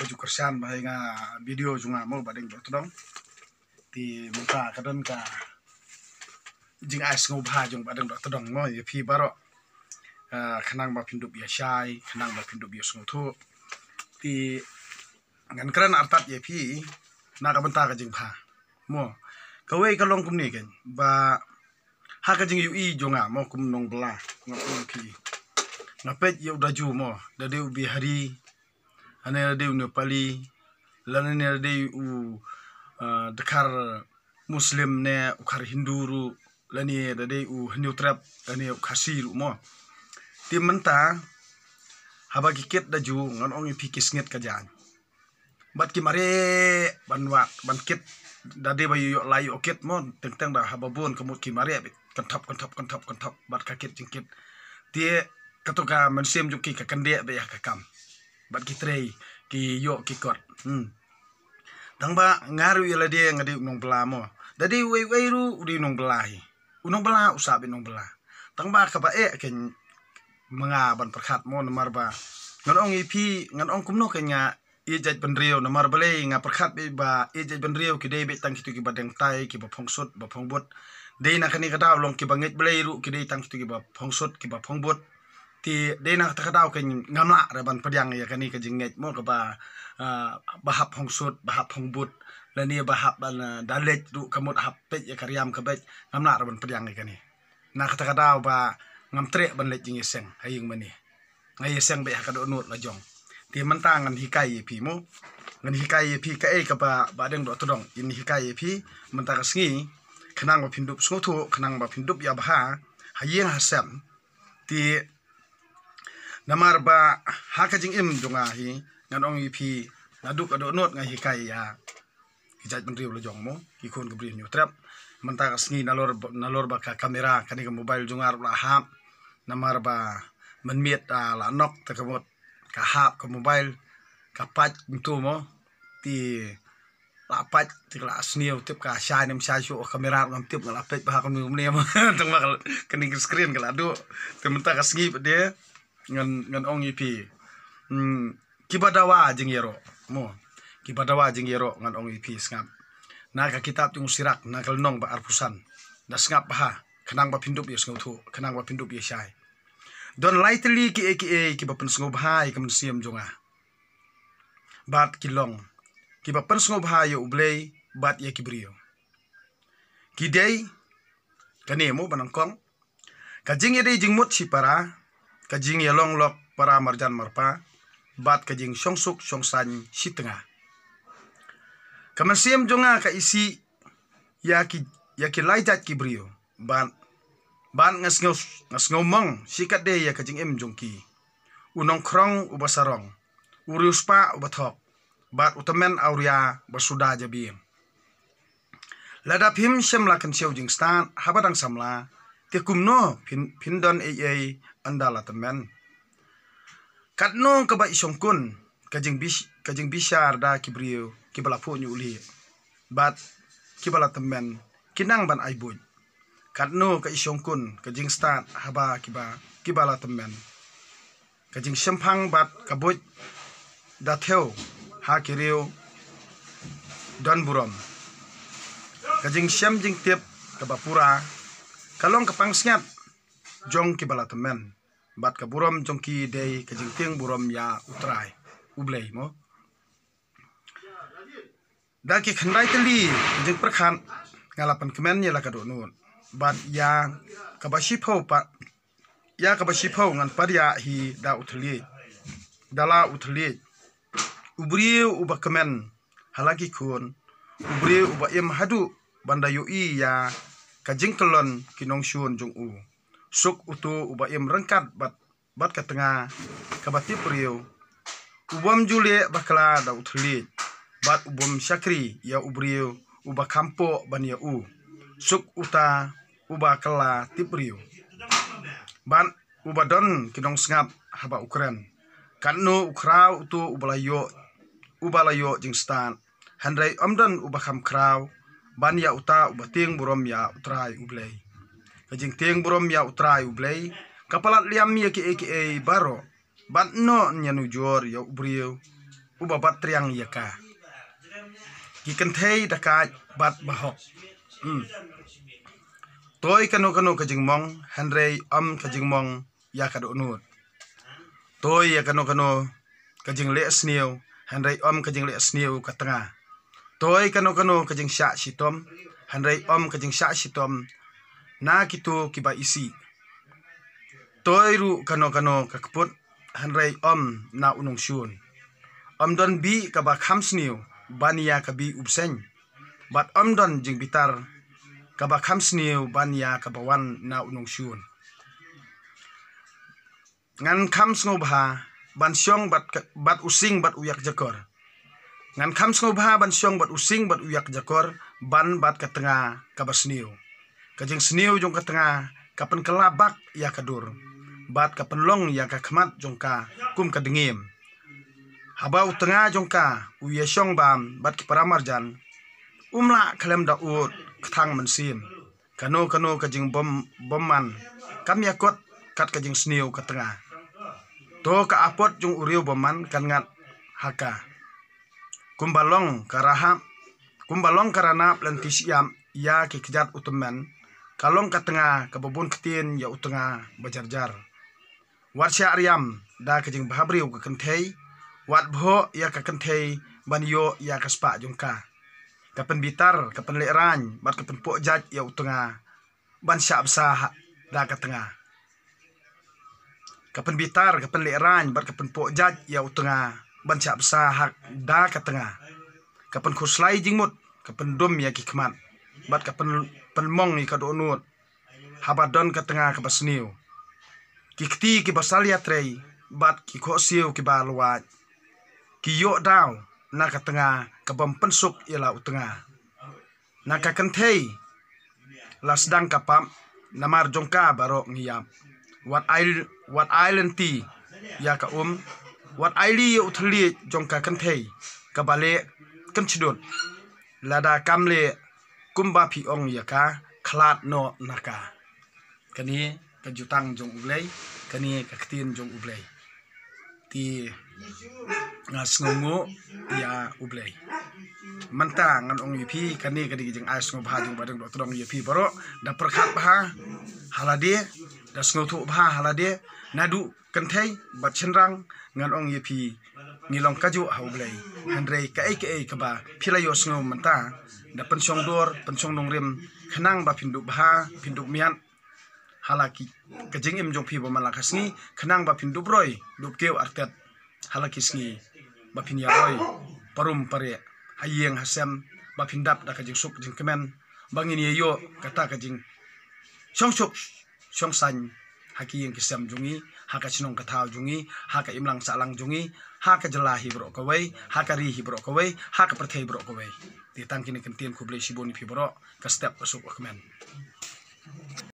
baju kersan bahai nga video junga mo badeng do tudong ti muka kadon ka jing ais ngo bha jung badeng do tudong mo ye phi baro khanang ba pindup ya shai khanang ba pindup ya sung thu ti ngan kran artat ye phi na ka banta ka jing bha mo kawai ka long kum ni ken ba ha ka jing yu i junga mo kum nong bla ngap phi ngapet ye udaju mo da de ubi hari ane de Nepali lanane de u dekar Muslim ne ukar Hindu ru lani de u Hindu trap lani khasi ru mo ti menta haba kiket daju ngan ong pi kisnget ka jan bat ki mare banwa ban kit da de ba yo lai oket mo teng teng da haba bon kemut ki mare kentap bat ka kit jingkit ti katoka mansem juki ka kande be ka kam bat ki trei ki yo ki kot tangba ngaru yela de ngadi nong bela mo dadi wei ru udi nong belahi unong bela usabe nong bela tangba ka ba ken menga ban perkhat mo namar ba ngan ong ipi ngan ong kumno kenya ijaj benrio namar bale nga perkhat be ba ijaj benrio ki de be tang kitu ki badeng tai ki ba phongsut ba phongbot de na kani kada long ki banget bale ru ki de tang kitu ki ba phongsut ki ba phongbot ti dena kata kata ken ngamla reban pediang ya kani ke jinget mo ke ba bahap hongsut bahap hongbut lani bahap ban dalet du kamut hap pet ya karyam ke bet ngamla reban pediang ya kani na kata kata ba ngamtre ban let jing iseng haying mani ngai iseng be ka do nut la jong ti mentang ngan hikai pi mo ngan hikai pi ka ka ba deng do tudong in hikai pi mentang sngi khnang ba pindup sngotu khnang ba pindup ya ba hayeng hasam ti namar ba haka jing im junga hi ngan ong ipi naduk ado not ngai hikai ya hijat bendri lo jong mo ki khon ke brin trap menta sngi nalor ba ka kamera kani ka mobile jungar la hap namar ba menmiet la nok ta kamot ka hap ka mobile ka pat tu mo ti la pat ti la sniu tip ka sha nem sha shu kamera ngam tip la pet ba ka mu ne mo tang ba kani screen ka la do te menta ka sngi de ngan ong ipi kibadawa jing yero mo kibadawa jing yero ngan ong ipi ngap na ka kitab tung sirak na kal nong ba arpusan da ngap ba khanang ba pindup yes ngau khanang ba pindup yes shai don lightly ki ba pen sngo bhai kam siam jonga bat kilong ki ba pen sngo bhai yo ublei bat ye kibrio ki dei kanemo banangkong ka jing ye dei jing mut si para kajing yelong lok para marjan marpa bat kajing songsuk songsan sitengah kamansiam jonga ka isi ya ki laijat ki brio ban ngasngau mong sikat de ya kajing em jongki unong krong ubasarong uriuspa ubathok bat utamen auria basuda jabiem ladap him semla kan siau jing stan habadang samla tekumno pindon andala temen katno ka ba isongkun kajing bishar da kibrio kibala pho nyuli bat kibala temen kinang ban aibun katno ka isongkun kajing stat haba kibala temen kajing sempang bat kabut da theo ha kirio don burom kajing syam jing tip ka bapura kalong kapang sngat jong kibala temen bat ka burom jong ki dei ka jingting burom ya utrai ublei mo da ki khandai teli jing perkhan ngalapan kemen ya la ka do nun bat ya ka ba shipho pa ya ka ba shipho ngan parya hi da uthli dala uthli ubriu uba kemen halaki khun ubriu uba em hadu banda yu i ya ka jingkelon kinong shun jong u suk utu uba im rengkat bat ka tengah ka batip riu ubam jule bakla da uthli bat ubam syakri ya ubriu uba kampo ban ya u suk uta uba kala tipriu ban uba don kinong sngap haba ukran kanno ukrau utu ubalayo jingstan handrai omdan uba kham kraw ban ya uta uba ting burom ya utrai ublei kajing ting burom ya utrai ublei kapalat liam ya ki baro ban no nyanu jor ya ubriu ubabat triang yaka ki kenthei daka bat bahok toy kanu kajing mong handrei kajing mong ya kado unut toy ya kanu kajing le sniu handrei kajing le sniu ka tengah toy kanu kajing sya sitom handrei kajing sya sitom na kitu kiba isi toy ru kanu kakput handrei na unung syun don bi kaba khamsniu bania kabi ubseng bat don jing bitar kaba khamsniu bania kabawan na unung syun ngan khams ngobha ban syong bat using bat uyak jakor ngan khams ngobha ban syong bat using bat uyak jakor ban bat ka tengah kabasniu kajing sniu jong ka tengah kapen kelabak ya kadur bat kapen long ya ka khmat jongka kum ka dengim habau tengah jongka uya syong bam bat ki paramarjan umla khalem da ut kthang mensim kano kajing bomman kam yakot kat kajing sniu ka tengah to ka apot jung uriu bomman kan ngat haka kumbalong karana lentis yam ya ki kejat utemen kalong ka tengah ka bobon ketin ya utengah bajarjar warsya aryam da kajing bahabriu ka kenthei wat bho ya ka kenthei banyo ya ka spa jungka kapen bitar kapen leran bat kapen po jaj ya utengah ban syab sah da ka tengah kapen bitar kapen leran bat kapen po jaj ya utengah ban syab sah da ka tengah kapen khuslai jingmut kapen dum ya ki khmat bat kapen penmong ni ka donut habadon ka tengah ka basniu kikti ki basalia trei bat ki khosiu ki balwat ki yo daw na ka tengah ka bam pensuk ila utengah na ka kenthei lasdang kapam namar jongka barok ngiyam wat island ti ya ka wat aili uthli jongka kenthei ka bale kenchidut lada kamle kumba phi ong ya ka khlat no naka kani ka jutang jong ublei kani ka ktin jong ublei ti ngasngu ya ublei manta ngan ong yipi kani kadi jeng as ngo bha jong badeng dong yipi baro da perkhat bha halade da sngo thu bha halade nadu kenthei bat chenrang ngan ong yipi ngilong kaju ha ublei handrei ka ai ka ba philayo sngo manta da pensyong dor pensyong nongrim khnang ba phindu bha phindu mian halaki kajing im jong phi bo malakasni khnang ba phindu broi dupkeu artet halaki sngi ba phinya roi parum pare hayeng hasem ba phindap da kajing suk jing kemen bangini yo kata kajing syong san haki yang kisam jungi haka sinong kathaw jungi haka imlang salang jungi haka jelahi bro kawai haka rihi bro kawai haka perthei bro kawai ti tangkini kentin kublei siboni phi bro ka step pasuk akmen